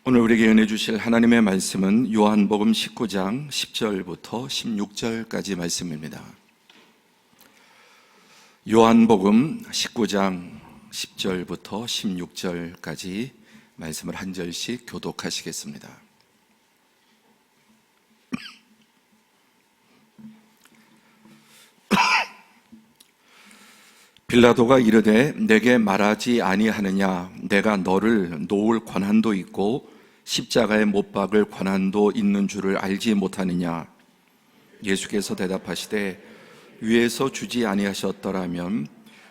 오늘 우리에게 은혜 주실 하나님의 말씀은 요한복음 19장 10절부터 16절까지 말씀입니다. 요한복음 19장 10절부터 16절까지 말씀을 한 절씩 교독하시겠습니다. 빌라도가 이르되 내게 말하지 아니하느냐? 내가 너를 놓을 권한도 있고 십자가에 못 박을 권한도 있는 줄을 알지 못하느냐? 예수께서 대답하시되 위에서 주지 아니하셨더라면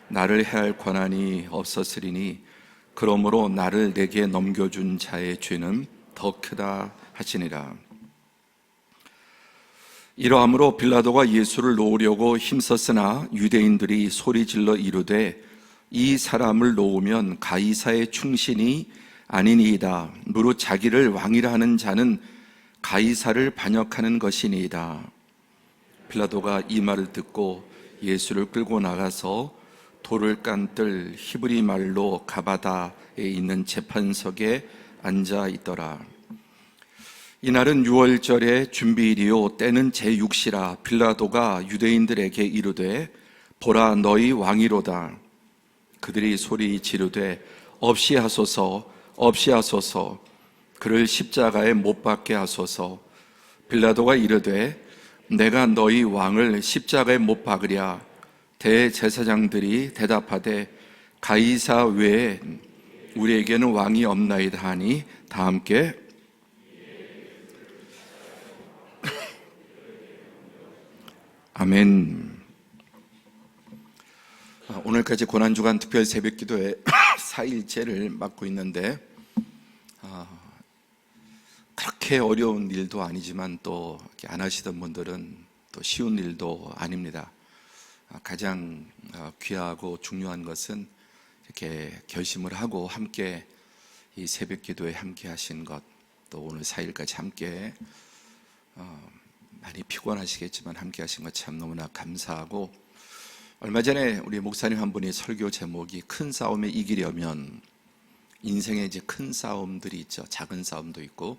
나를 해할 권한이 없었으리니 그러므로 나를 내게 넘겨준 자의 죄는 더 크다 하시니라. 이러함으로 빌라도가 예수를 놓으려고 힘썼으나 유대인들이 소리질러 이르되 이 사람을 놓으면 가이사의 충신이 아니니이다. 무릇 자기를 왕이라 하는 자는 가이사를 반역하는 것이니이다. 빌라도가 이 말을 듣고 예수를 끌고 나가서 돌을 깐뜰 히브리 말로 가바다에 있는 재판석에 앉아 있더라. 이날은 6월절의 준비일이요 때는 제6시라. 빌라도가 유대인들에게 이르되 보라 너희 왕이로다. 그들이 소리 지르되 없이 하소서 없이 하소서, 그를 십자가에 못 박게 하소서. 빌라도가 이르되 내가 너희 왕을 십자가에 못 박으랴. 대제사장들이 대답하되 가이사 외에 우리에게는 왕이 없나이다 하니 다 함께 아멘. 오늘까지 고난주간 특별 새벽기도의 4일째를 맡고 있는데 그렇게 어려운 일도 아니지만 또 안 하시던 분들은 또 쉬운 일도 아닙니다. 가장 귀하고 중요한 것은 이렇게 결심을 하고 함께 이 새벽기도에 함께 하신 것, 또 오늘 4일까지 함께 많이 피곤하시겠지만 함께 하신 것 참 너무나 감사하고, 얼마 전에 우리 목사님 한 분이 설교 제목이 큰 싸움에 이기려면, 인생에 이제 큰 싸움들이 있죠. 작은 싸움도 있고,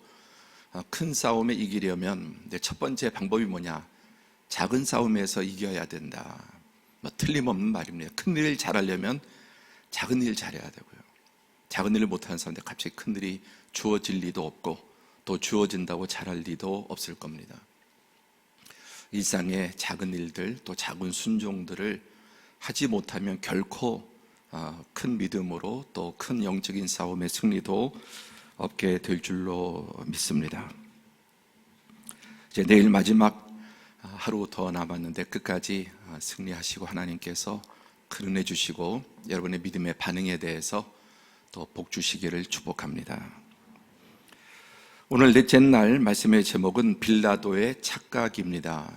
큰 싸움에 이기려면 첫 번째 방법이 뭐냐? 작은 싸움에서 이겨야 된다. 틀림없는 말입니다. 큰 일 잘하려면 작은 일 잘해야 되고요. 작은 일을 못하는 사람들 갑자기 큰 일이 주어질 리도 없고, 또 주어진다고 잘할 리도 없을 겁니다. 일상의 작은 일들, 또 작은 순종들을 하지 못하면 결코 큰 믿음으로 또 큰 영적인 싸움의 승리도 없게 될 줄로 믿습니다. 이제 내일 마지막 하루 더 남았는데 끝까지 승리하시고 하나님께서 큰 은혜 주시고 여러분의 믿음의 반응에 대해서 또 복 주시기를 축복합니다. 오늘 넷째 날 말씀의 제목은 빌라도의 착각입니다.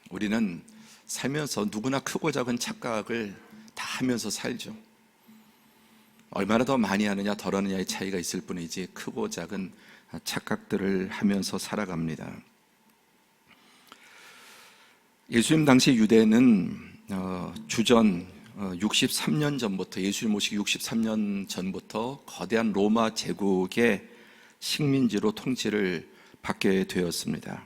우리는 살면서 누구나 크고 작은 착각을 다 하면서 살죠. 얼마나 더 많이 하느냐 덜 하느냐의 차이가 있을 뿐이지 크고 작은 착각들을 하면서 살아갑니다. 예수님 당시 유대는 주전 63년 전부터, 예수님 오시기 63년 전부터 거대한 로마 제국의 식민지로 통치를 받게 되었습니다.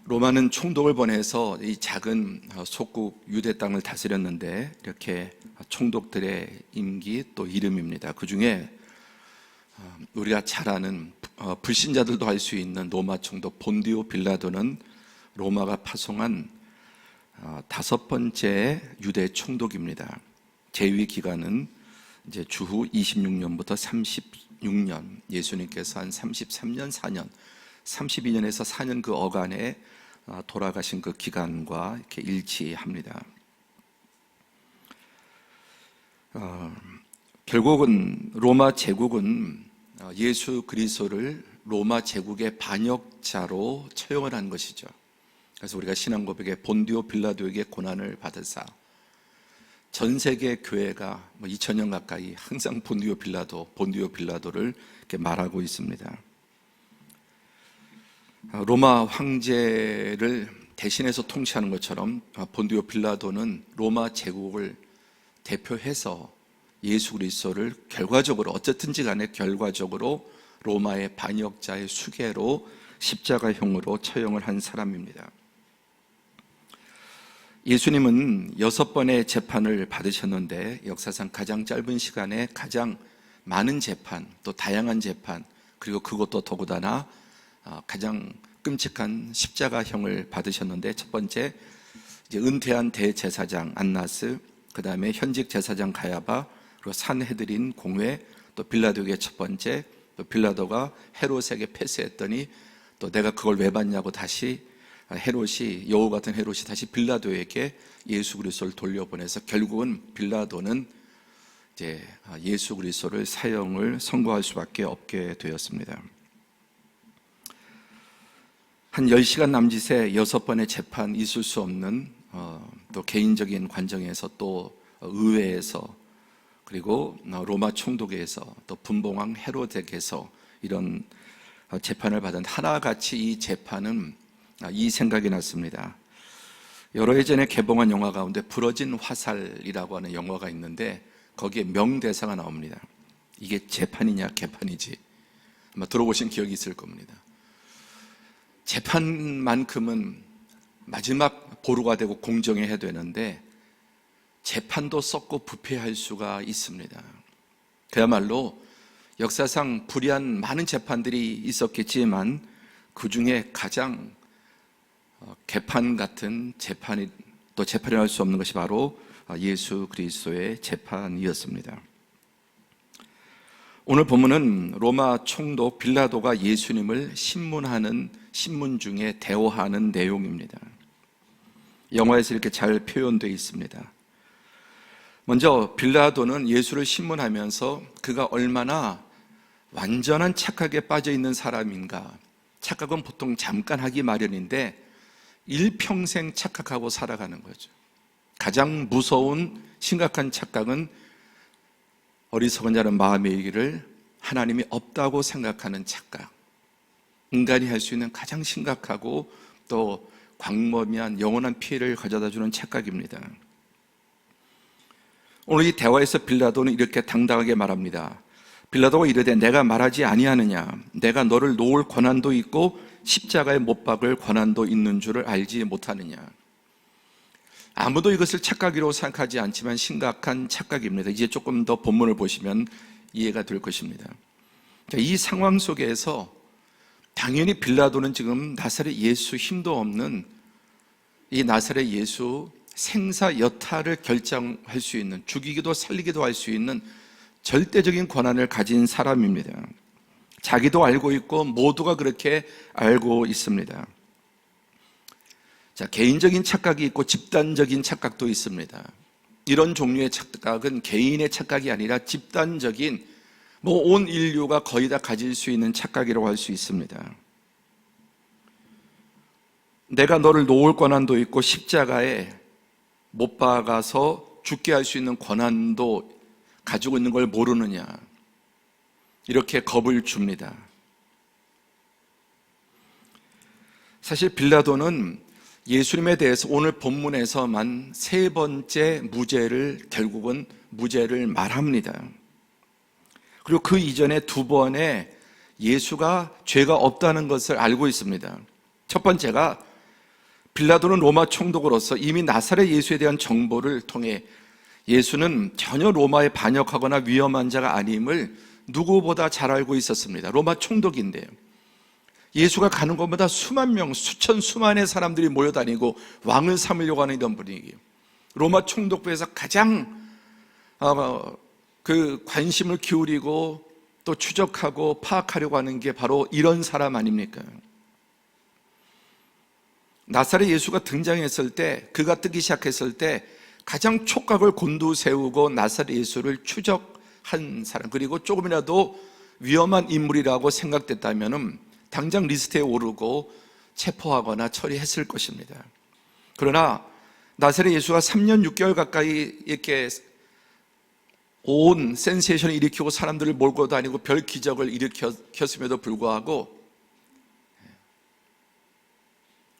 로마는 총독을 보내서 이 작은 속국 유대 땅을 다스렸는데, 이렇게 총독들의 임기 또 이름입니다. 그 중에 우리가 잘 아는 불신자들도 할 수 있는 로마 총독 본디오 빌라도는 로마가 파송한 5번째 유대 총독입니다. 재위 기간은 이제 주후 26년부터 36년, 예수님께서 한 33년, 4년, 32년에서 4년 그 어간에 돌아가신 그 기간과 이렇게 일치합니다. 결국은 로마 제국은 예수 그리스도를 로마 제국의 반역자로 처형을 한 것이죠. 그래서 우리가 신앙 고백에 본디오 빌라도에게 고난을 받으사, 전 세계 교회가 2000년 가까이 항상 본디오 빌라도를 이렇게 말하고 있습니다. 로마 황제를 대신해서 통치하는 것처럼 본디오 빌라도는 로마 제국을 대표해서 예수 그리스도를 결과적으로 어쨌든지 간에 결과적으로 로마의 반역자의 수괴로 십자가형으로 처형을 한 사람입니다. 예수님은 6번의 재판을 받으셨는데 역사상 가장 짧은 시간에 가장 많은 재판, 또 다양한 재판, 그리고 그것도 더구나 가장 끔찍한 십자가형을 받으셨는데, 첫 번째 이제 은퇴한 대제사장 안나스, 그 다음에 현직 제사장 가야바, 그리고 산헤드린 공회, 또 빌라도에게 첫 번째, 또 빌라도가 헤롯에게 패스했더니 또 내가 그걸 왜 받냐고 다시 헤롯이, 여우 같은 헤롯이 다시 빌라도에게 예수 그리스도를 돌려보내서 결국은 빌라도는 이제 예수 그리스도를 사형을 선고할 수밖에 없게 되었습니다. 한 10시간 남짓의 6번의 재판, 있을 수 없는 또 개인적인 관정에서, 또 의회에서, 그리고 로마 총독에서, 또 분봉왕 헤롯에게서 이런 재판을 받은 하나같이 이 재판은 이 생각이 났습니다. 여러 해 전에 개봉한 영화 가운데 부러진 화살이라고 하는 영화가 있는데 거기에 명대사가 나옵니다. 이게 재판이냐 개판이지. 아마 들어보신 기억이 있을 겁니다. 재판만큼은 마지막 보루가 되고 공정해야 되는데 재판도 썩고 부패할 수가 있습니다. 그야말로 역사상 불의한 많은 재판들이 있었겠지만 그 중에 가장 개판 같은 재판이, 또 재판이라 할 수 없는 것이 바로 예수 그리스도의 재판이었습니다. 오늘 본문은 로마 총독 빌라도가 예수님을 신문하는 신문 중에 대화하는 내용입니다. 영화에서 이렇게 잘 표현되어 있습니다. 먼저 빌라도는 예수를 신문하면서 그가 얼마나 완전한 착각에 빠져 있는 사람인가. 착각은 보통 잠깐 하기 마련인데 일평생 착각하고 살아가는 거죠. 가장 무서운 심각한 착각은 어리석은 자는 마음에 이르기를 하나님이 없다고 생각하는 착각. 인간이 할 수 있는 가장 심각하고 또 광범위한 영원한 피해를 가져다주는 착각입니다. 오늘 이 대화에서 빌라도는 이렇게 당당하게 말합니다. 빌라도가 이르되 내가 말하지 아니하느냐, 내가 너를 놓을 권한도 있고 십자가에 못 박을 권한도 있는 줄을 알지 못하느냐. 아무도 이것을 착각이라고 생각하지 않지만 심각한 착각입니다. 이제 조금 더 본문을 보시면 이해가 될 것입니다. 이 상황 속에서 당연히 빌라도는 지금 나사렛 예수, 힘도 없는 이 나사렛 예수 생사 여타를 결정할 수 있는, 죽이기도 살리기도 할 수 있는 절대적인 권한을 가진 사람입니다. 자기도 알고 있고 모두가 그렇게 알고 있습니다. 자, 개인적인 착각이 있고 집단적인 착각도 있습니다. 이런 종류의 착각은 개인의 착각이 아니라 집단적인, 온 인류가 거의 다 가질 수 있는 착각이라고 할 수 있습니다. 내가 너를 놓을 권한도 있고 십자가에 못 박아서 죽게 할 수 있는 권한도 가지고 있는 걸 모르느냐, 이렇게 겁을 줍니다. 사실 빌라도는 예수님에 대해서 오늘 본문에서만 3번째 무죄를, 결국은 무죄를 말합니다. 그리고 그 이전에 2번에 예수가 죄가 없다는 것을 알고 있습니다. 첫 번째가 빌라도는 로마 총독으로서 이미 나사렛 예수에 대한 정보를 통해 예수는 전혀 로마에 반역하거나 위험한 자가 아님을 누구보다 잘 알고 있었습니다. 로마 총독인데요. 예수가 가는 곳마다 수만 명, 수천, 수만의 사람들이 모여다니고 왕을 삼으려고 하는 이런 분위기. 로마 총독부에서 가장 그 관심을 기울이고 또 추적하고 파악하려고 하는 게 바로 이런 사람 아닙니까? 나사렛 예수가 등장했을 때, 그가 뜨기 시작했을 때 가장 촉각을 곤두세우고 나사렛 예수를 추적한 사람, 그리고 조금이라도 위험한 인물이라고 생각됐다면 당장 리스트에 오르고 체포하거나 처리했을 것입니다. 그러나 나사렛 예수가 3년 6개월 가까이 이렇게 온 센세이션을 일으키고 사람들을 몰고 다니고 별 기적을 일으켰음에도 불구하고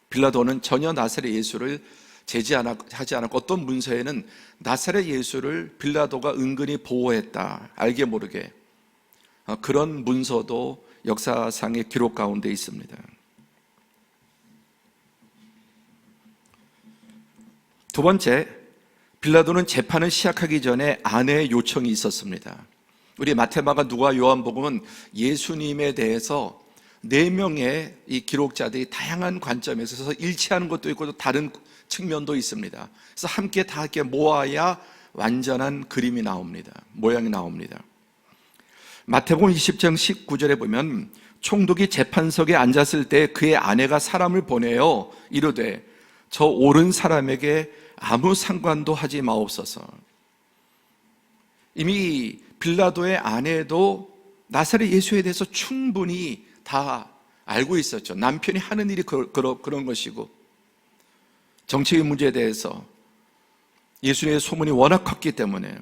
빌라도는 전혀 나사렛 예수를 하지 않았고 어떤 문서에는 나사렛 예수를 빌라도가 은근히 보호했다. 알게 모르게. 그런 문서도 역사상의 기록 가운데 있습니다. 두 번째, 빌라도는 재판을 시작하기 전에 아내의 요청이 있었습니다. 우리 마태마가 누가 요한복음은 예수님에 대해서 4명의 이 기록자들이 다양한 관점에서 일치하는 것도 있고 또 다른 측면도 있습니다. 그래서 함께 다 함께 모아야 완전한 그림이 나옵니다. 모양이 나옵니다. 마태복음 20장 19절에 보면 총독이 재판석에 앉았을 때 그의 아내가 사람을 보내어 이르되 저 옳은 사람에게 아무 상관도 하지 마옵소서. 이미 빌라도의 아내도 나사렛 예수에 대해서 충분히 다 알고 있었죠. 남편이 하는 일이 그런 것이고 정치의 문제에 대해서 예수님의 소문이 워낙 컸기 때문에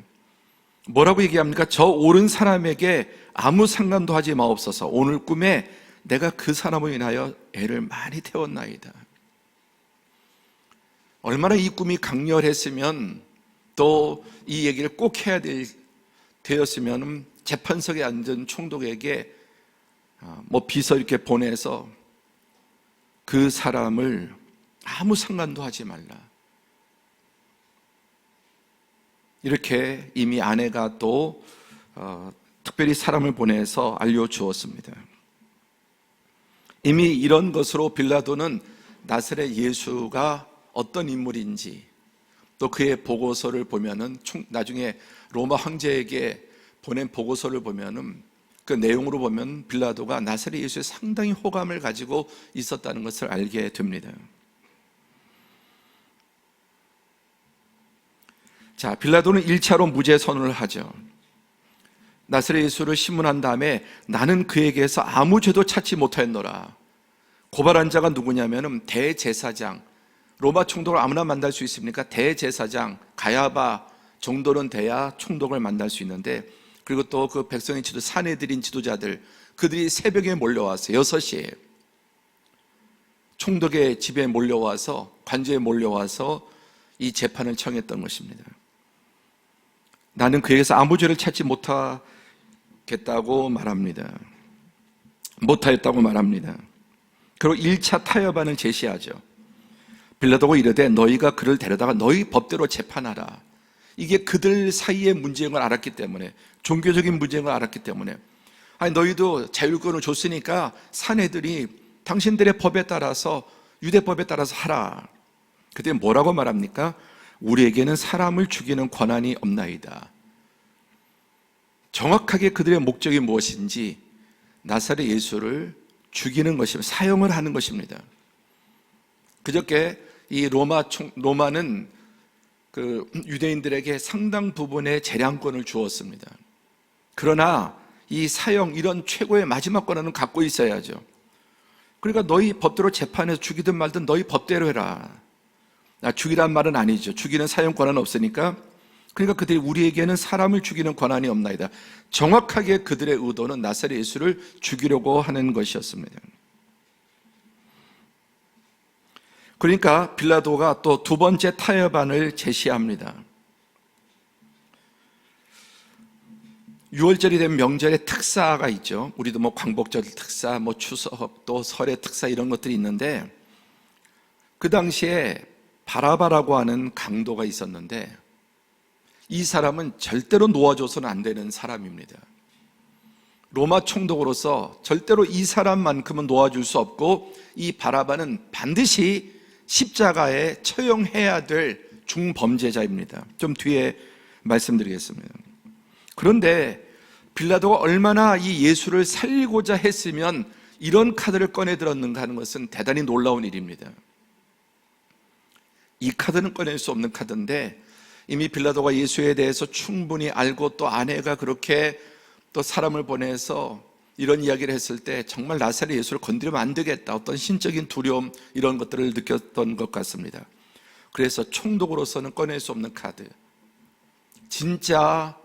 뭐라고 얘기합니까? 저 옳은 사람에게 아무 상관도 하지 마옵소서. 오늘 꿈에 내가 그 사람을 인하여 애를 많이 태웠나이다. 얼마나 이 꿈이 강렬했으면 또 이 얘기를 꼭 해야 되었으면 재판석에 앉은 총독에게 비서 이렇게 보내서 그 사람을 아무 상관도 하지 말라. 이렇게 이미 아내가 또 특별히 사람을 보내서 알려주었습니다. 이미 이런 것으로 빌라도는 나사렛 예수가 어떤 인물인지 또 그의 보고서를 보면은 나중에 로마 황제에게 보낸 보고서를 보면은 그 내용으로 보면 빌라도가 나사렛 예수에 상당히 호감을 가지고 있었다는 것을 알게 됩니다. 자, 빌라도는 1차로 무죄 선언을 하죠. 나사렛 예수를 신문한 다음에 나는 그에게서 아무 죄도 찾지 못하였노라. 고발한 자가 누구냐면은 대제사장, 로마 총독을 아무나 만날 수 있습니까? 대제사장 가야바 정도는 돼야 총독을 만날 수 있는데, 그리고 또 그 백성의 사내들인 지도자들, 그들이 새벽에 몰려와서 6시에 총독의 집에 몰려와서 관저에 몰려와서 이 재판을 청했던 것입니다. 나는 그에게서 아무 죄를 찾지 못하였다고 말합니다. 그리고 1차 타협안을 제시하죠. 빌라도가 이르되 너희가 그를 데려다가 너희 법대로 재판하라. 이게 그들 사이의 문제인 걸 알았기 때문에, 종교적인 문제인 걸 알았기 때문에, 아니 너희도 자율권을 줬으니까 사내들이 당신들의 법에 따라서, 유대법에 따라서 하라. 그때 뭐라고 말합니까? 우리에게는 사람을 죽이는 권한이 없나이다. 정확하게 그들의 목적이 무엇인지 나사렛 예수를 죽이는 것입니다. 사형을 하는 것입니다. 그저께 이 로마는 그 유대인들에게 상당 부분의 재량권을 주었습니다. 그러나 이 사형, 이런 최고의 마지막 권한은 갖고 있어야죠. 그러니까 너희 법대로 재판해서 죽이든 말든 너희 법대로 해라. 죽이란 말은 아니죠. 죽이는 사형 권한은 없으니까. 그러니까 그들이 우리에게는 사람을 죽이는 권한이 없나이다. 정확하게 그들의 의도는 나사렛 예수를 죽이려고 하는 것이었습니다. 그러니까 빌라도가 또 두 번째 타협안을 제시합니다. 6월절이 되면 명절에 특사가 있죠. 우리도 광복절 특사, 추석, 또 설의 특사 이런 것들이 있는데, 그 당시에 바라바라고 하는 강도가 있었는데 이 사람은 절대로 놓아줘서는 안 되는 사람입니다. 로마 총독으로서 절대로 이 사람만큼은 놓아줄 수 없고, 이 바라바는 반드시 십자가에 처형해야 될 중범죄자입니다. 좀 뒤에 말씀드리겠습니다. 그런데 빌라도가 얼마나 이 예수를 살리고자 했으면 이런 카드를 꺼내 들었는가 하는 것은 대단히 놀라운 일입니다. 이 카드는 꺼낼 수 없는 카드인데, 이미 빌라도가 예수에 대해서 충분히 알고 또 아내가 그렇게 또 사람을 보내서 이런 이야기를 했을 때 정말 나사렛 예수를 건드리면 안 되겠다, 어떤 신적인 두려움, 이런 것들을 느꼈던 것 같습니다. 그래서 총독으로서는 꺼낼 수 없는 카드, 진짜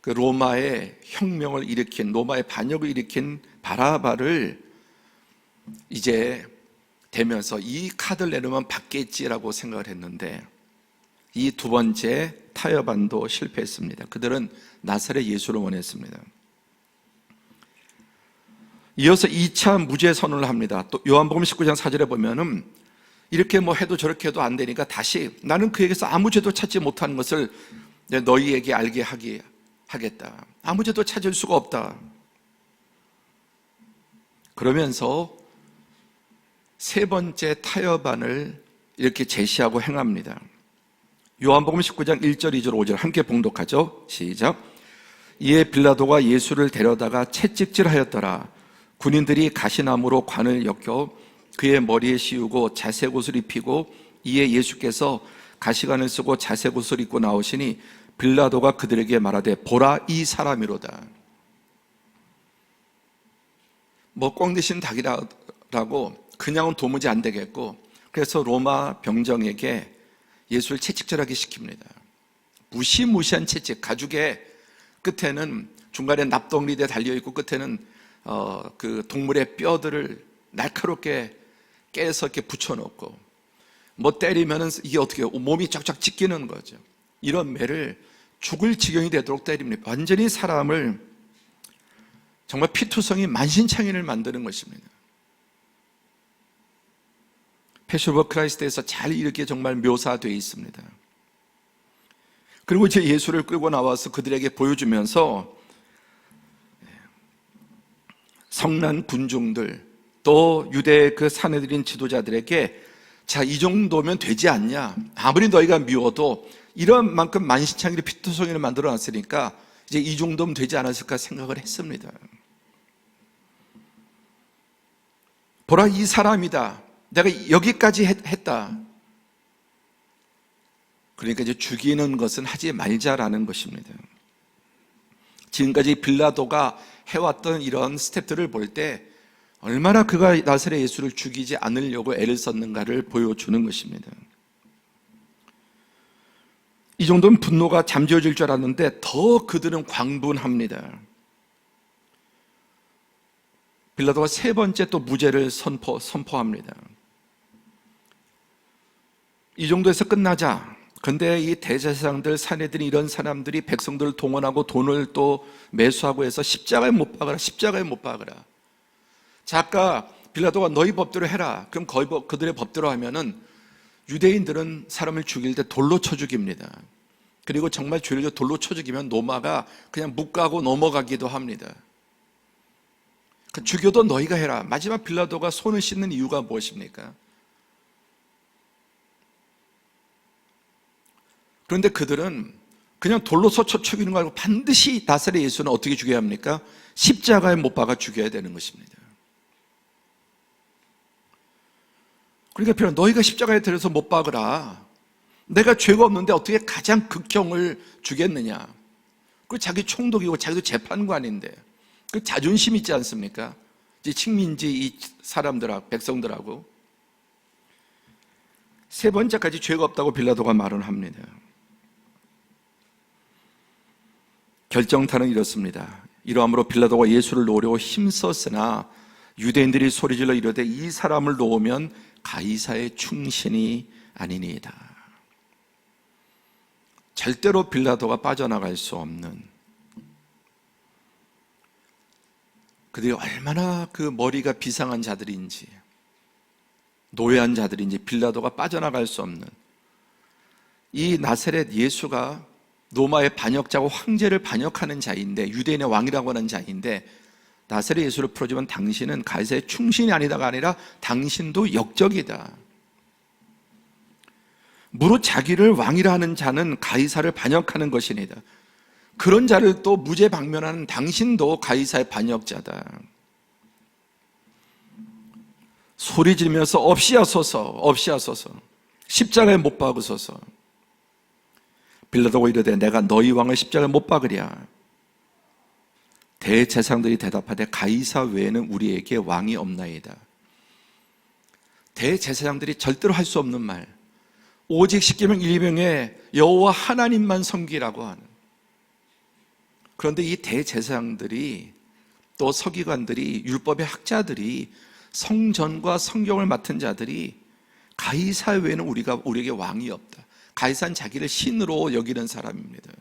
그 로마의 혁명을 일으킨, 로마의 반역을 일으킨 바라바를 이제 되면서 이 카드를 내놓으면 받겠지라고 생각을 했는데 이 두 번째 타협안도 실패했습니다. 그들은 나사렛 예수를 원했습니다. 이어서 2차 무죄 선언을 합니다. 또 요한복음 19장 4절에 보면은 이렇게 뭐 해도 저렇게 해도 안 되니까 다시 나는 그에게서 아무 죄도 찾지 못하는 것을 너희에게 알게 하겠다. 아무 죄도 찾을 수가 없다. 그러면서 세 번째 타협안을 이렇게 제시하고 행합니다. 요한복음 19장 1절, 2절, 5절 함께 봉독하죠. 시작. 이에 빌라도가 예수를 데려다가 채찍질하였더라. 군인들이 가시나무로 관을 엮여 그의 머리에 씌우고 자색 옷을 입히고 이에 예수께서 가시관을 쓰고 자색 옷을 입고 나오시니 빌라도가 그들에게 말하되 보라 이 사람이로다. 뭐 꽝 드신 닭이라고 그냥은 도무지 안 되겠고 그래서 로마 병정에게 예수를 채찍질하게 시킵니다. 무시무시한 채찍, 가죽의 끝에는 중간에 납덩어리에 달려있고 끝에는 그 동물의 뼈들을 날카롭게 깨서 이렇게 붙여놓고 뭐 때리면은 이게 어떻게 해요? 몸이 쫙쫙 찢기는 거죠. 이런 매를 죽을 지경이 되도록 때립니다. 완전히 사람을 정말 피투성이 만신창이를 만드는 것입니다. 패션 오브 크라이스트에서 잘 이렇게 정말 묘사되어 있습니다. 그리고 이제 예수를 끌고 나와서 그들에게 보여주면서 성난 군중들 또 유대의 그 사내들인 지도자들에게 자, 이 정도면 되지 않냐? 아무리 너희가 미워도 이런 만큼 만신창이를 피투성이를 만들어 놨으니까 이제 이 정도면 되지 않았을까 생각을 했습니다. 보라 이 사람이다. 내가 여기까지 했다. 그러니까 이제 죽이는 것은 하지 말자라는 것입니다. 지금까지 빌라도가 해왔던 이런 스텝들을 볼 때 얼마나 그가 나사렛 예수를 죽이지 않으려고 애를 썼는가를 보여주는 것입니다. 이 정도면 분노가 잠재워질 줄 알았는데 더 그들은 광분합니다. 빌라도가 세 번째 또 무죄를 선포합니다. 이 정도에서 끝나자. 근데 이 대제사장들, 사내들이 이런 사람들이 백성들을 동원하고 돈을 또 매수하고 해서 십자가에 못 박으라, 십자가에 못 박으라. 자, 아까 빌라도가 너희 법대로 해라. 그럼 그들의 법대로 하면은 유대인들은 사람을 죽일 때 돌로 쳐 죽입니다. 그리고 정말 죄를 돌로 쳐 죽이면 노마가 그냥 묵가고 넘어가기도 합니다. 죽여도 너희가 해라. 마지막 빌라도가 손을 씻는 이유가 무엇입니까? 그런데 그들은 그냥 돌로 쳐 죽이는 거 말고 반드시 나사렛 예수는 어떻게 죽여야 합니까? 십자가에 못 박아 죽여야 되는 것입니다. 그러니까 너희가 십자가에 들여서 못 박으라. 내가 죄가 없는데 어떻게 가장 극형을 주겠느냐. 그 자기 총독이고 자기도 재판관인데 그 자존심 있지 않습니까? 이제 식민지 이 사람들하고 백성들하고 세 번째까지 죄가 없다고 빌라도가 말을 합니다. 결정타는 이렇습니다. 이러함으로 빌라도가 예수를 놓으려고 힘썼으나 유대인들이 소리질러 이르되 이 사람을 놓으면 가이사의 충신이 아니니이다. 절대로 빌라도가 빠져나갈 수 없는, 그들이 얼마나 그 머리가 비상한 자들인지, 노예한 자들인지 빌라도가 빠져나갈 수 없는, 이 나사렛 예수가 로마의 반역자고 황제를 반역하는 자인데, 유대인의 왕이라고 하는 자인데, 나사렛 예수를 풀어주면 당신은 가이사의 충신이 아니다가 아니라 당신도 역적이다. 무릇 자기를 왕이라 하는 자는 가이사를 반역하는 것이니다. 그런 자를 또 무죄 방면하는 당신도 가이사의 반역자다. 소리 지르면서 없이하소서 십자가에 못 박으소서. 빌라도가 이르되 내가 너희 왕을 십자가에 못 박으랴. 대제사장들이 대답하되 가이사 외에는 우리에게 왕이 없나이다. 대제사장들이 절대로 할 수 없는 말, 오직 십계명 1계명에 여호와 하나님만 섬기라고 하는. 그런데 이 대제사장들이 또 서기관들이 율법의 학자들이 성전과 성경을 맡은 자들이 가이사 외에는 우리에게 왕이 없다. 가이사는 자기를 신으로 여기는 사람입니다.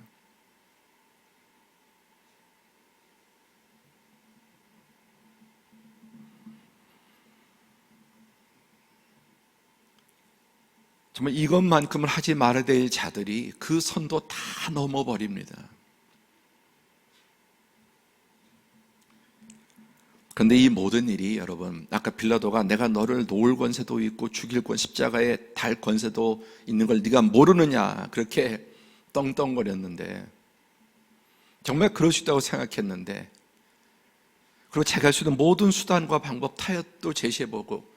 정말 이것만큼은 하지 말아야 될 자들이 그 선도 다 넘어버립니다. 그런데 이 모든 일이 여러분, 아까 빌라도가 내가 너를 놓을 권세도 있고 죽일 십자가에 달 권세도 있는 걸 네가 모르느냐 그렇게 떵떵거렸는데, 정말 그럴 수 있다고 생각했는데, 그리고 제가 할 수 있는 모든 수단과 방법 타협도 제시해보고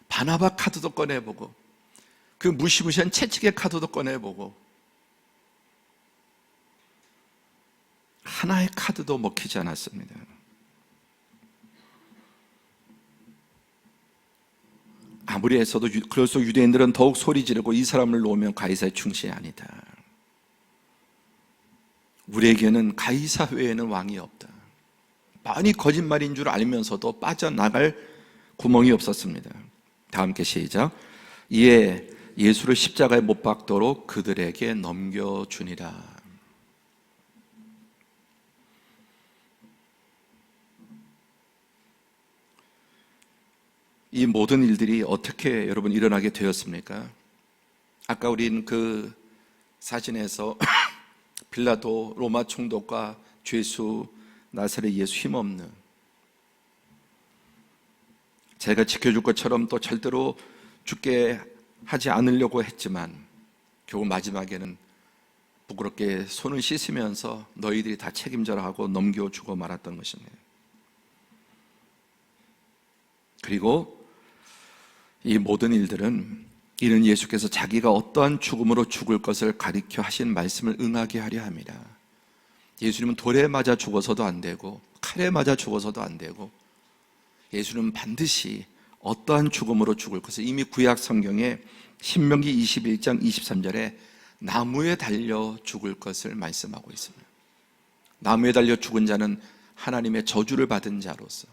바나바 카드도 꺼내보고 그 무시무시한 채찍의 카드도 꺼내보고 하나의 카드도 먹히지 않았습니다. 아무리 했어도 그럴수록 유대인들은 더욱 소리 지르고 이 사람을 놓으면 가이사의 충신이 아니다. 우리에게는 가이사 외에는 왕이 없다. 많이 거짓말인 줄 알면서도 빠져나갈 구멍이 없었습니다. 다 함께 시작. 이에 예수를 십자가에 못 박도록 그들에게 넘겨주니라. 이 모든 일들이 어떻게 여러분 일어나게 되었습니까? 아까 우린 그 사진에서 빌라도 로마 총독과 죄수 나사렛 예수 힘없는, 제가 지켜줄 것처럼 또 절대로 죽게 하지 않으려고 했지만 결국 마지막에는 부끄럽게 손을 씻으면서 너희들이 다 책임져라 하고 넘겨주고 말았던 것입니다. 그리고 이 모든 일들은 이는 예수께서 자기가 어떠한 죽음으로 죽을 것을 가리켜 하신 말씀을 응하게 하려 합니다. 예수님은 돌에 맞아 죽어서도 안 되고 칼에 맞아 죽어서도 안 되고, 예수님은 반드시 어떠한 죽음으로 죽을 것을 이미 구약 성경에 신명기 21장 23절에 나무에 달려 죽을 것을 말씀하고 있습니다. 나무에 달려 죽은 자는 하나님의 저주를 받은 자로서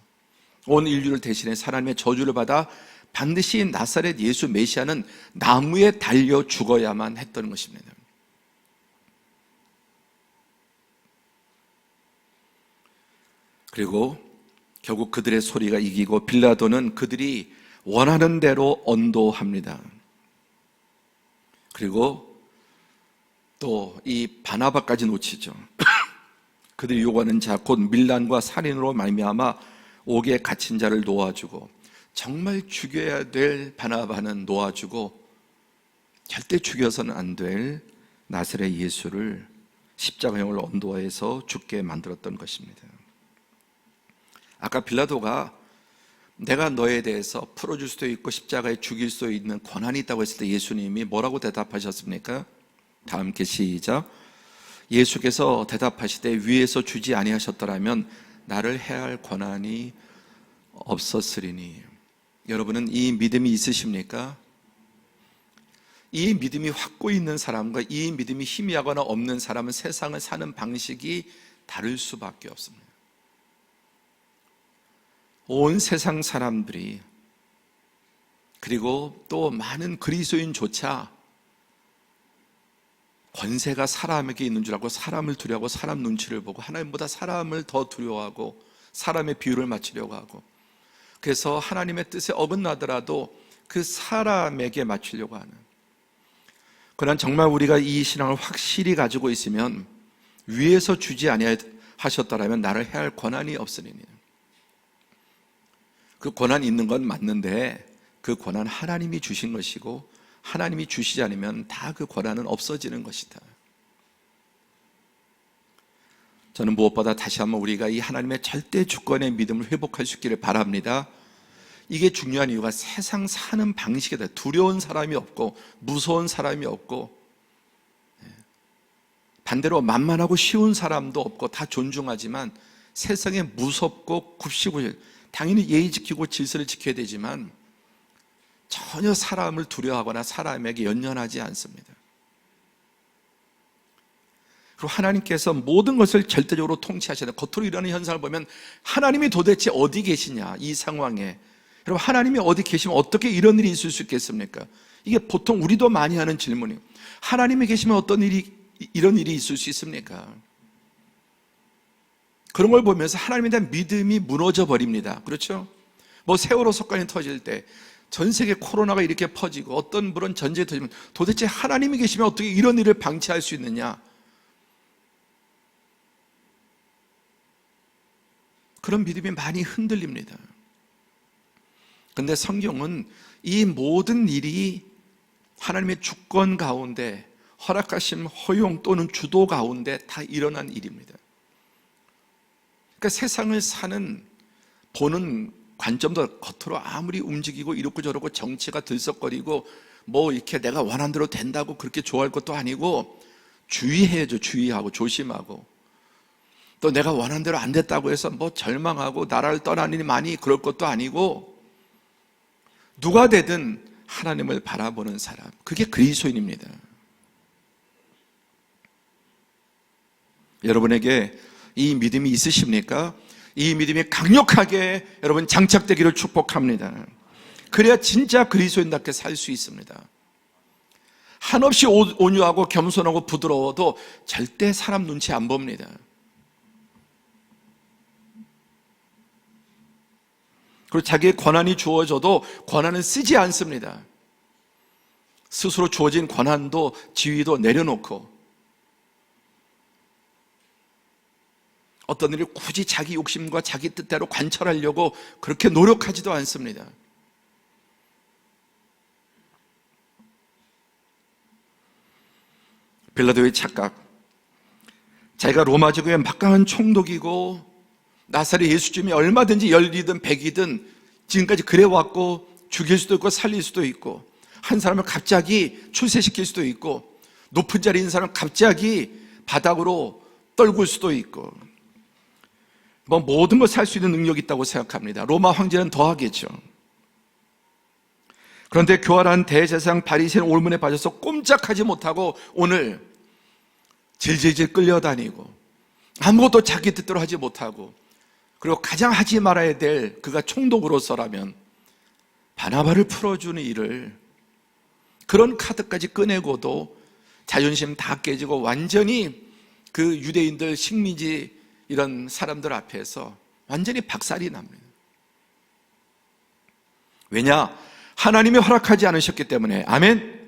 온 인류를 대신해 하나님의 저주를 받아 반드시 나사렛 예수 메시아는 나무에 달려 죽어야만 했던 것입니다. 그리고 결국 그들의 소리가 이기고 빌라도는 그들이 원하는 대로 언도합니다. 그리고 또 이 바나바까지 놓치죠. 그들이 요구하는 자 곧 밀란과 살인으로 말미암아 옥에 갇힌 자를 놓아주고, 정말 죽여야 될 바나바는 놓아주고 절대 죽여서는 안 될 나사렛 예수를 십자가형을 언도해서 죽게 만들었던 것입니다. 아까 빌라도가 내가 너에 대해서 풀어줄 수도 있고 십자가에 죽일 수 있는 권한이 있다고 했을 때 예수님이 뭐라고 대답하셨습니까? 다 함께 시작. 예수께서 대답하시되 위에서 주지 아니하셨더라면 나를 해야 할 권한이 없었으리니. 여러분은 이 믿음이 있으십니까? 이 믿음이 확고히 있는 사람과 이 믿음이 희미하거나 없는 사람은 세상을 사는 방식이 다를 수밖에 없습니다. 온 세상 사람들이, 그리고 또 많은 그리스도인조차 권세가 사람에게 있는 줄 알고 사람을 두려워하고 사람 눈치를 보고 하나님보다 사람을 더 두려워하고 사람의 비율을 맞추려고 하고, 그래서 하나님의 뜻에 어긋나더라도 그 사람에게 맞추려고 하는, 그러나 정말 우리가 이 신앙을 확실히 가지고 있으면 위에서 주지 아니하셨더라면 나를 해야 할 권한이 없으리니. 그 권한이 있는 건 맞는데 그 권한 하나님이 주신 것이고 하나님이 주시지 않으면 다 그 권한은 없어지는 것이다. 저는 무엇보다 다시 한번 우리가 이 하나님의 절대 주권의 믿음을 회복할 수 있기를 바랍니다. 이게 중요한 이유가 세상 사는 방식이다. 두려운 사람이 없고 무서운 사람이 없고 반대로 만만하고 쉬운 사람도 없고 다 존중하지만 세상에 무섭고 굽시고, 당연히 예의 지키고 질서를 지켜야 되지만 전혀 사람을 두려워하거나 사람에게 연연하지 않습니다. 그리고 하나님께서 모든 것을 절대적으로 통치하시는, 겉으로 일어나는 현상을 보면 하나님이 도대체 어디 계시냐, 이 상황에 여러분, 하나님이 어디 계시면 어떻게 이런 일이 있을 수 있겠습니까? 이게 보통 우리도 많이 하는 질문이에요. 하나님이 계시면 이런 일이 있을 수 있습니까? 그런 걸 보면서 하나님에 대한 믿음이 무너져 버립니다. 그렇죠? 뭐 세월호 사건이 터질 때 전 세계 코로나가 이렇게 퍼지고 어떤 물은 전쟁이 터지면 도대체 하나님이 계시면 어떻게 이런 일을 방치할 수 있느냐? 그런 믿음이 많이 흔들립니다. 그런데 성경은 이 모든 일이 하나님의 주권 가운데, 허락하심, 허용 또는 주도 가운데 다 일어난 일입니다. 그러니까 세상을 보는 관점도 겉으로 아무리 움직이고 이렇고 저렇고 정치가 들썩거리고 뭐 이렇게 내가 원하는 대로 된다고 그렇게 좋아할 것도 아니고, 주의해야죠. 주의하고 조심하고, 또 내가 원하는 대로 안 됐다고 해서 뭐 절망하고 나라를 떠나니 많이 그럴 것도 아니고, 누가 되든 하나님을 바라보는 사람, 그게 그리스도인입니다. 여러분에게 이 믿음이 있으십니까? 이 믿음이 강력하게 여러분 장착되기를 축복합니다. 그래야 진짜 그리스도인답게 살 수 있습니다. 한없이 온유하고 겸손하고 부드러워도 절대 사람 눈치 안 봅니다. 그리고 자기의 권한이 주어져도 권한은 쓰지 않습니다. 스스로 주어진 권한도 지위도 내려놓고, 어떤 일을 굳이 자기 욕심과 자기 뜻대로 관철하려고 그렇게 노력하지도 않습니다. 빌라도의 착각, 자기가 로마 제국의 막강한 총독이고 나사렛 예수님이 얼마든지 열리든 백이든 지금까지 그래왔고, 죽일 수도 있고 살릴 수도 있고, 한 사람을 갑자기 출세시킬 수도 있고, 높은 자리에 있는 사람을 갑자기 바닥으로 떨굴 수도 있고, 뭐 모든 걸 살 수 있는 능력이 있다고 생각합니다. 로마 황제는 더하겠죠. 그런데 교활한 대제사장 바리새인 올문에 빠져서 꼼짝하지 못하고 오늘 질질질 끌려다니고, 아무것도 자기 뜻대로 하지 못하고, 그리고 가장 하지 말아야 될 그가 총독으로서라면 바나바를 풀어주는 일을, 그런 카드까지 꺼내고도 자존심 다 깨지고 완전히 그 유대인들, 식민지 이런 사람들 앞에서 완전히 박살이 납니다. 왜냐? 하나님이 허락하지 않으셨기 때문에. 아멘.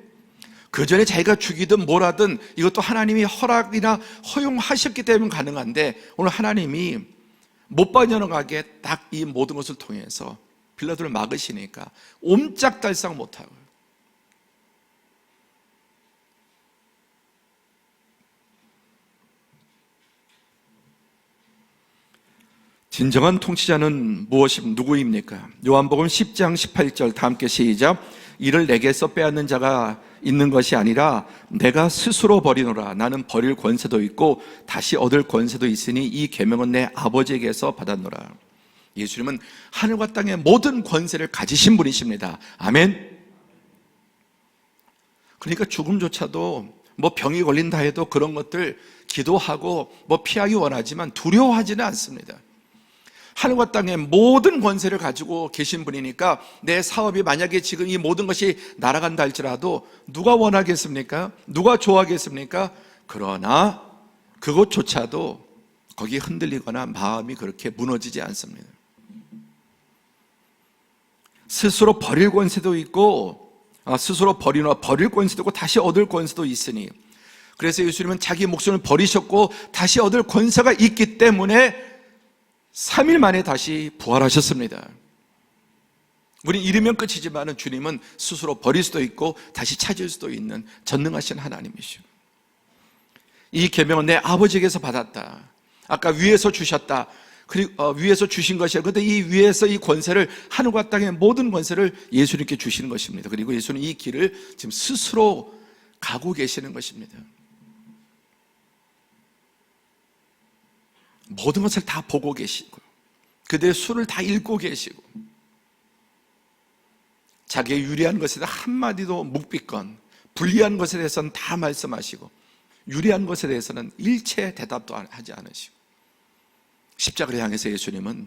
그 전에 자기가 죽이든 뭘 하든 이것도 하나님이 허락이나 허용하셨기 때문에 가능한데, 오늘 하나님이 못 빠져나가게 딱 이 모든 것을 통해서 빌라도를 막으시니까 옴짝달싹 못하고, 진정한 통치자는 누구입니까? 요한복음 10장 18절 다 함께 시작. 이를 내게서 빼앗는 자가 있는 것이 아니라 내가 스스로 버리노라. 나는 버릴 권세도 있고 다시 얻을 권세도 있으니 이 계명은 내 아버지에게서 받았노라. 예수님은 하늘과 땅의 모든 권세를 가지신 분이십니다. 아멘. 그러니까 죽음조차도 뭐 병이 걸린다 해도 그런 것들 기도하고 뭐 피하기 원하지만 두려워하지는 않습니다. 하늘과 땅의 모든 권세를 가지고 계신 분이니까 내 사업이 만약에 지금 이 모든 것이 날아간다 할지라도 누가 원하겠습니까? 누가 좋아하겠습니까? 그러나 그것조차도 거기에 흔들리거나 마음이 그렇게 무너지지 않습니다. 스스로 버릴 권세도 있고, 스스로 버리나 버릴 권세도 있고 다시 얻을 권세도 있으니, 그래서 예수님은 자기 목숨을 버리셨고 다시 얻을 권세가 있기 때문에 3일 만에 다시 부활하셨습니다. 우린 잃으면 끝이지만 주님은 스스로 버릴 수도 있고 다시 찾을 수도 있는 전능하신 하나님이시오. 이 계명은 내 아버지에게서 받았다. 아까 위에서 주셨다. 그리고 위에서 주신 것이야. 그런데 이 위에서 이 권세를, 하늘과 땅의 모든 권세를 예수님께 주시는 것입니다. 그리고 예수는 이 길을 지금 스스로 가고 계시는 것입니다. 모든 것을 다 보고 계시고 그들의 수를 다 읽고 계시고, 자기의 유리한 것에 대해 한마디도 묵비건, 불리한 것에 대해서는 다 말씀하시고, 유리한 것에 대해서는 일체 대답도 하지 않으시고, 십자가를 향해서 예수님은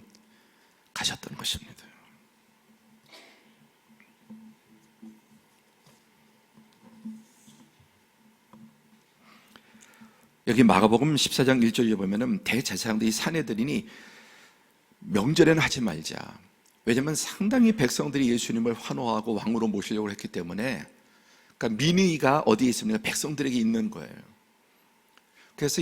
가셨던 것입니다. 여기 마가복음 14장 1절에 보면은 대제사장들이 사내들이니 명절에는 하지 말자. 왜냐하면 상당히 백성들이 예수님을 환호하고 왕으로 모시려고 했기 때문에, 그러니까 민의가 어디에 있습니까? 백성들에게 있는 거예요. 그래서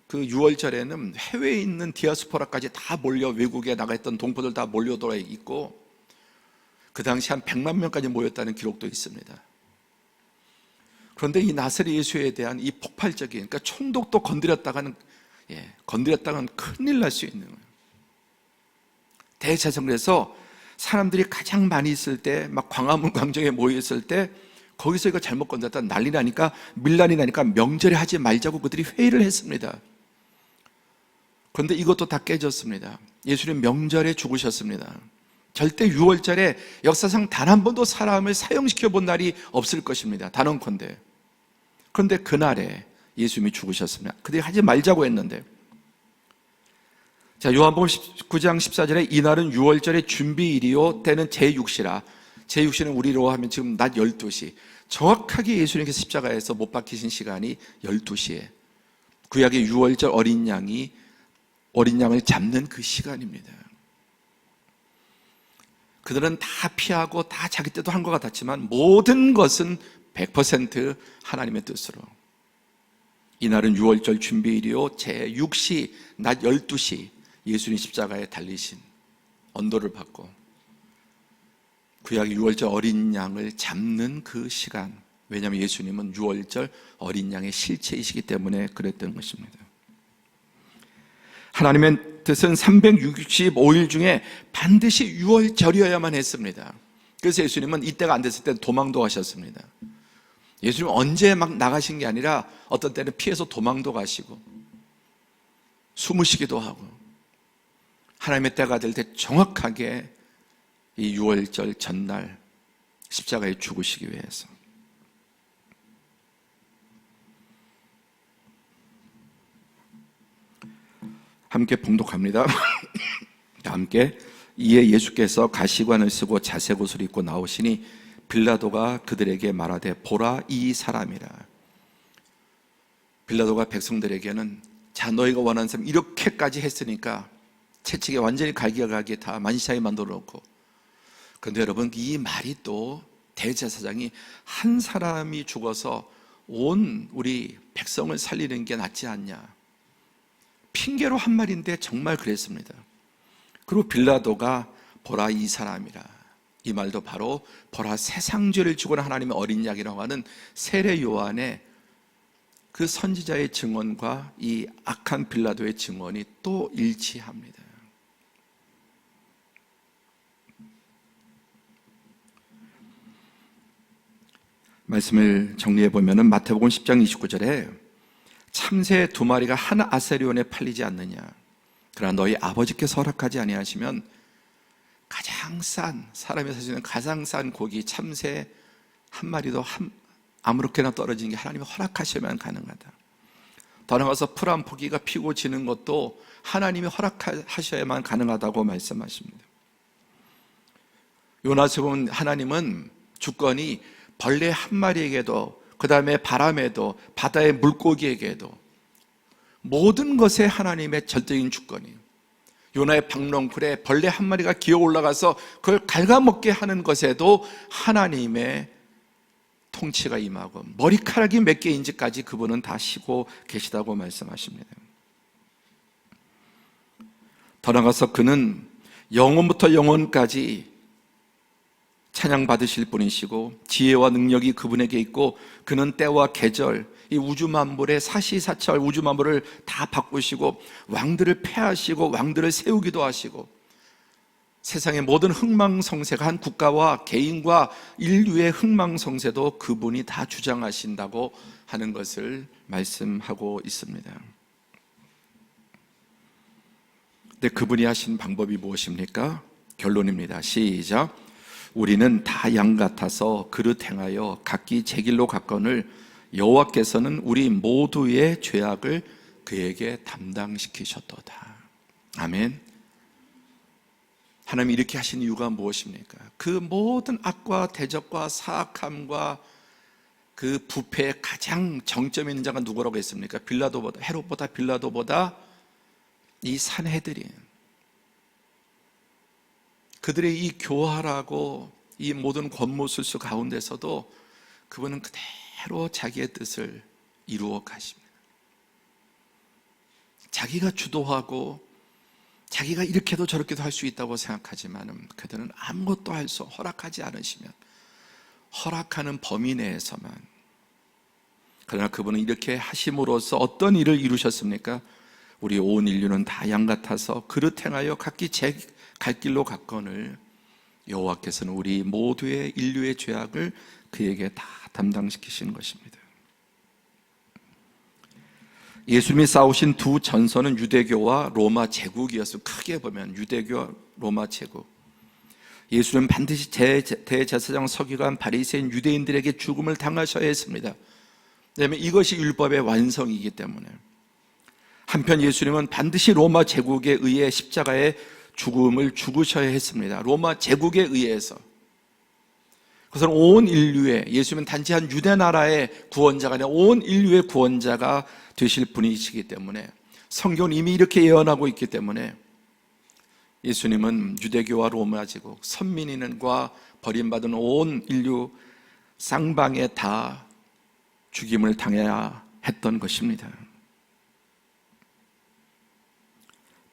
그 6월절에는 해외에 있는 디아스포라까지 다 몰려, 외국에 나가 있던 동포들 다 몰려들어 있고, 그 당시 한 100만 명까지 모였다는 기록도 있습니다. 그런데 이 나사렛 예수에 대한 이 폭발적인, 그러니까 총독도 건드렸다가는 큰일 날 수 있는 거예요. 대제사장에서 사람들이 가장 많이 있을 때, 막 광화문 광장에 모여 있을 때, 거기서 이거 잘못 건드렸다 난리 나니까, 밀란이 나니까 명절에 하지 말자고 그들이 회의를 했습니다. 그런데 이것도 다 깨졌습니다. 예수님 명절에 죽으셨습니다. 절대 6월절에 역사상 단 한 번도 사람을 사형시켜 본 날이 없을 것입니다. 단언컨대. 그런데 그날에 예수님이 죽으셨습니다. 그들이 하지 말자고 했는데, 자, 요한복음 19장 14절에 이날은 6월절의 준비일이요 때는 제6시라. 제6시는 우리로 하면 지금 낮 12시. 정확하게 예수님께서 십자가에서 못 박히신 시간이 12시에 구약의 6월절 어린 양을 잡는 그 시간입니다. 그들은 다 피하고 다 자기 뜻도 한 것 같았지만 모든 것은 100% 하나님의 뜻으로. 이날은 6월절 준비일이요 제6시 낮 12시 예수님 십자가에 달리신 언도를 받고 구약의 6월절 어린 양을 잡는 그 시간. 왜냐하면 예수님은 6월절 어린 양의 실체이시기 때문에 그랬던 것입니다. 하나님의 뜻은 365일 중에 반드시 6월절이어야만 했습니다. 그래서 예수님은 이때가 안 됐을 때 도망도 가셨습니다. 예수님은 언제 막 나가신 게 아니라 어떤 때는 피해서 도망도 가시고 숨으시기도 하고, 하나님의 때가 될 때 정확하게 이 6월절 전날 십자가에 죽으시기 위해서. 함께 봉독합니다. 함께. 이에 예수께서 가시관을 쓰고 자색 옷을 입고 나오시니 빌라도가 그들에게 말하되 보라 이 사람이라. 빌라도가 백성들에게는 자, 너희가 원하는 사람 이렇게까지 했으니까 채찍에 완전히 갈기갈기 다 만시하게 만들어 놓고. 그런데 여러분, 이 말이 또 대제사장이 한 사람이 죽어서 온 우리 백성을 살리는 게 낫지 않냐, 핑계로 한 말인데 정말 그랬습니다. 그리고 빌라도가 보라 이 사람이라, 이 말도 바로 보라 세상 죄를 지고는 하나님의 어린 양이라고 하는 세례 요한의 그 선지자의 증언과 이 악한 빌라도의 증언이 또 일치합니다. 말씀을 정리해 보면은 마태복음 10장 29절에 참새 2마리가 한 아세리온에 팔리지 않느냐, 그러나 너희 아버지께서 허락하지 아니하시면 가장 싼, 사람이 살 수 있는 가장 싼 고기 참새 한 마리도 아무렇게나 떨어지는 게 하나님이 허락하시면 가능하다. 더 나아가서 풀 한 포기가 피고 지는 것도 하나님이 허락하셔야만 가능하다고 말씀하십니다. 요나서 보면 하나님은 주권이 벌레 한 마리에게도, 그 다음에 바람에도, 바다의 물고기에게도, 모든 것에 하나님의 절대적인 주권이에요. 요나의 박넝쿨에 벌레 한 마리가 기어 올라가서 그걸 갉아먹게 하는 것에도 하나님의 통치가 임하고, 머리카락이 몇 개인지까지 그분은 다 쉬고 계시다고 말씀하십니다. 더 나아가서 그는 영원부터 영원까지 찬양받으실 분이시고 지혜와 능력이 그분에게 있고, 그는 때와 계절, 이 우주 만물의 사시사철 우주 만물을 다 바꾸시고 왕들을 패하시고 왕들을 세우기도 하시고, 세상의 모든 흥망성쇠가 한 국가와 개인과 인류의 흥망성쇠도 그분이 다 주장하신다고 하는 것을 말씀하고 있습니다. 근데 그분이 하신 방법이 무엇입니까? 결론입니다. 시작. 우리는 다 양 같아서 그릇 행하여 각기 제 길로 갔거늘 여호와께서는 우리 모두의 죄악을 그에게 담당시키셨도다. 아멘. 하나님이 이렇게 하신 이유가 무엇입니까? 그 모든 악과 대적과 사악함과 그 부패의 가장 정점에 있는 자가 누구라고 했습니까? 빌라도보다, 헤롯보다, 빌라도보다 이 산헤드린. 그들의 이 교활하고 이 모든 권모술수 가운데서도 그분은 그대로 자기의 뜻을 이루어 가십니다. 자기가 주도하고 자기가 이렇게도 저렇게도 할 수 있다고 생각하지만 그들은 아무것도 할 수 허락하지 않으시면 허락하는 범위 내에서만. 그러나 그분은 이렇게 하심으로써 어떤 일을 이루셨습니까? 우리 온 인류는 다 양 같아서 그릇 행하여 각기 제 갈 길로 갔거늘 여호와께서는 우리 모두의 인류의 죄악을 그에게 다 담당시키시는 것입니다. 예수님이 싸우신 두 전선은 유대교와 로마 제국이었어요. 크게 보면 유대교와 로마 제국. 예수는 반드시 대제사장 서기관 바리새인 유대인들에게 죽음을 당하셔야 했습니다. 왜냐하면 이것이 율법의 완성이기 때문에. 한편 예수님은 반드시 로마 제국에 의해 십자가에 죽음을 죽으셔야 했습니다. 로마 제국에 의해서. 그것은 온 인류의, 예수님은 단지 한 유대 나라의 구원자가 아니라 온 인류의 구원자가 되실 분이시기 때문에, 성경은 이미 이렇게 예언하고 있기 때문에 예수님은 유대교와 로마 제국, 선민인과 버림받은 온 인류 쌍방에 다 죽임을 당해야 했던 것입니다.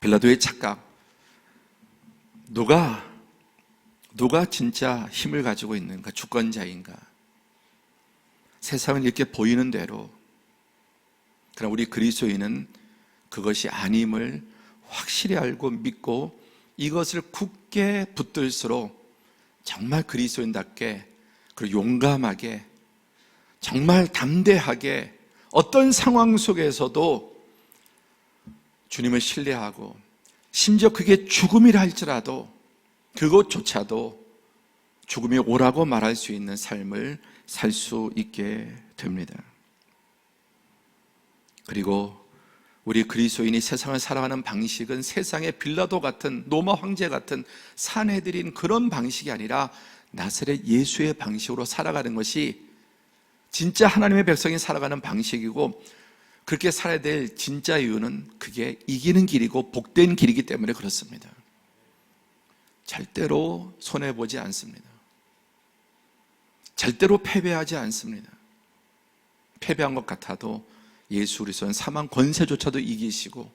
빌라도의 착각. 누가 진짜 힘을 가지고 있는가? 주권자인가? 세상은 이렇게 보이는 대로. 그러나 우리 그리스도인은 그것이 아님을 확실히 알고 믿고 이것을 굳게 붙들수록 정말 그리스도인답게, 그리고 용감하게, 정말 담대하게 어떤 상황 속에서도 주님을 신뢰하고, 심지어 그게 죽음이라 할지라도 그것조차도 죽음이 오라고 말할 수 있는 삶을 살 수 있게 됩니다. 그리고 우리 그리스도인이 세상을 살아가는 방식은 세상의 빌라도 같은, 로마 황제 같은 산헤드린 그런 방식이 아니라 나사렛 예수의 방식으로 살아가는 것이 진짜 하나님의 백성이 살아가는 방식이고, 그렇게 살아야 될 진짜 이유는 그게 이기는 길이고 복된 길이기 때문에 그렇습니다. 절대로 손해보지 않습니다. 절대로 패배하지 않습니다. 패배한 것 같아도 예수 그리스도는 사망 권세조차도 이기시고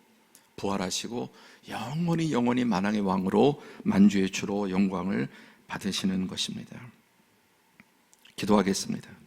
부활하시고 영원히 만왕의 왕으로 만주의 주로 영광을 받으시는 것입니다. 기도하겠습니다.